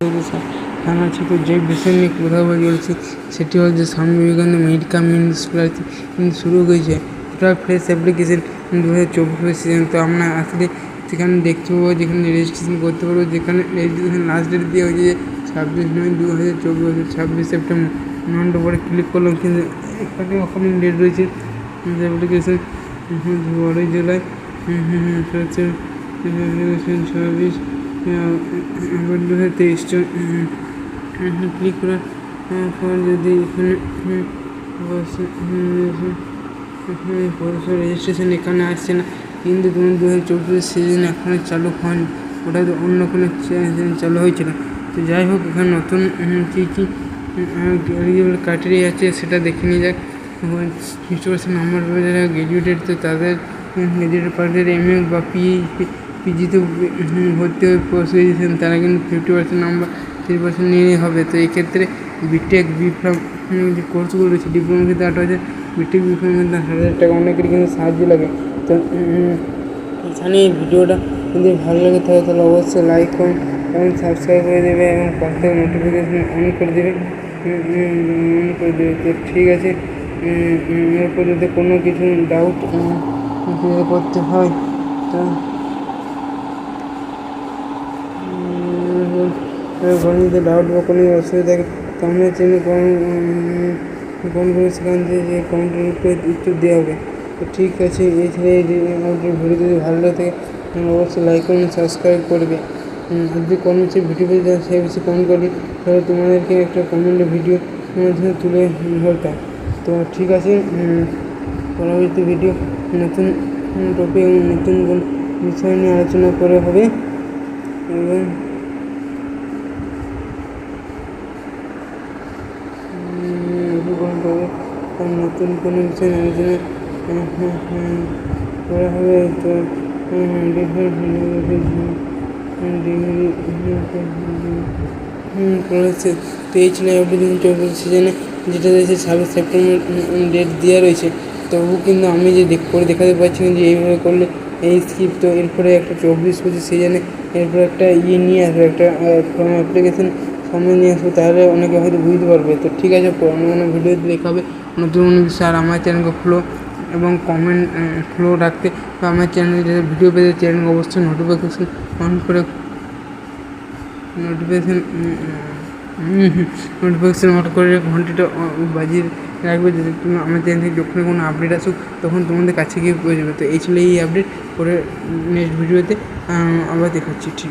থানা ছিল যে বিষয় নিয়ে কথা বলছি সেটি হচ্ছে স্বামী বিবেকানন্দ মেডিকেল স্কুল আছে কিন্তু শুরু হয়েছে ওটা ফ্রেশ অ্যাপ্লিকেশন 2024 সিজন। তো আমরা আসলে সেখানে দেখতে পাবো, যেখানে রেজিস্ট্রেশন করতে পারবো, যেখানে রেজিস্ট্রেশন লাস্ট ডেট দেওয়া হয়েছে 26/9/2024, 26 সেপ্টেম্বর। ননটা পরে ক্লিক করলাম কিন্তু এখানে ওখানে ডেট রয়েছে অ্যাপ্লিকেশন 12 জুলাই 26 2023। ক্লিক করার পর যদি এখানে রেজিস্ট্রেশন এখানে আসছে না, কিন্তু তোমার 2024 সিজন এখনও চালু হয়নি, ওটা তো অন্য কোনো চালু হয়েছিল। তো যাই হোক, এখানে নতুন কী কী এলিজিবল ক্রাইটেরিয়া আছে সেটা দেখে নিয়ে যাক। 50% নাম্বার যারা গ্র্যাজুয়েটেড, তো তাদের গ্র্যাজুয়েটেড পার্টির এমএ বা পিজিতে ভর্তি হয়ে পোস্ট গ্রাজুয়েশন, তারা কিন্তু 50% নাম্বার 3% নিয়ে হবে। তো এক্ষেত্রে বিটেক বিফার্ম যে কোর্সগুলো রয়েছে, ডিপ্লোমা ক্ষেত্রে 8,000, বিটেক বিফার্মের 7,000 টাকা, অনেকের কিন্তু সাহায্য লাগে। তো এখানে এই ভিডিওটা যদি ভালো লাগে তাহলে অবশ্যই লাইক করুন এবং সাবস্ক্রাইব করে দেবে এবং পাশে নোটিফিকেশান অন করে দেবে। তো ঠিক আছে, এরপর যদি কোনো কিছু ডাউট ক্লিয়ার করতে হয় তো কোনো যদি ডাউট বা কোনো অসুবিধা থাকে তো আমরা চ্যানেল কমেন্ট করে সেখান থেকে যে কমেন্টের উত্তর দেওয়া হবে। তো ঠিক আছে, এছাড়া এই ভিডিও যদি ভালো লাগে থাকে অবশ্যই লাইক করুন, সাবস্ক্রাইব করবে। যদি কোনো কিছু ভিডিও পেতে সে বিষয়ে কমেন্ট করবে, তাহলে তোমাদেরকে একটা কমেন্টে ভিডিও মাধ্যমে তুলে ধরতাম। তো ঠিক আছে, পরবর্তী ভিডিও নতুন টপিক এবং নতুন কোন বিষয় নিয়ে আলোচনা করা হবে এবং নতুন কোনো বিষয় আলোচনা করা হবে। তো করেছে। তো এই ছিল সিজনে যেটা রয়েছে 26 সেপ্টেম্বর ডেট দেওয়া রয়েছে। তবু কিন্তু আমি যে করে দেখাতে পারছি যে এইভাবে করলে এই স্কিপ। তো এরপরে একটা 24-25 সিজনে এরপরে একটা নিয়ে আসবে, একটা ফর্ম অ্যাপ্লিকেশন সামনে নিয়ে আসবে, তাহলে অনেকে হয়তো বুঝতে পারবে। তো ঠিক আছে, অন্য ভিডিও দেখাবে নতুন বিষয়। আর আমার চ্যানেলকে ফলো এবং কমেন্ট ফলো রাখতে বা আমার চ্যানেলে ভিডিও পেতে চ্যানেলকে অবশ্যই নোটিফিকেশান অন করে নোটিফিকেশান অন করে ঘন্টিটা বাজিয়ে রাখবে, যাতে তুমি আমার চ্যানেল থেকে যখন কোনো আপডেট আসুক তখন তোমাদের কাছে গিয়ে পৌঁছে যাবে। তো এই ছিল এই আপডেট। পরে নেক্সট ভিডিওতে আবার দেখাচ্ছি। ঠিক।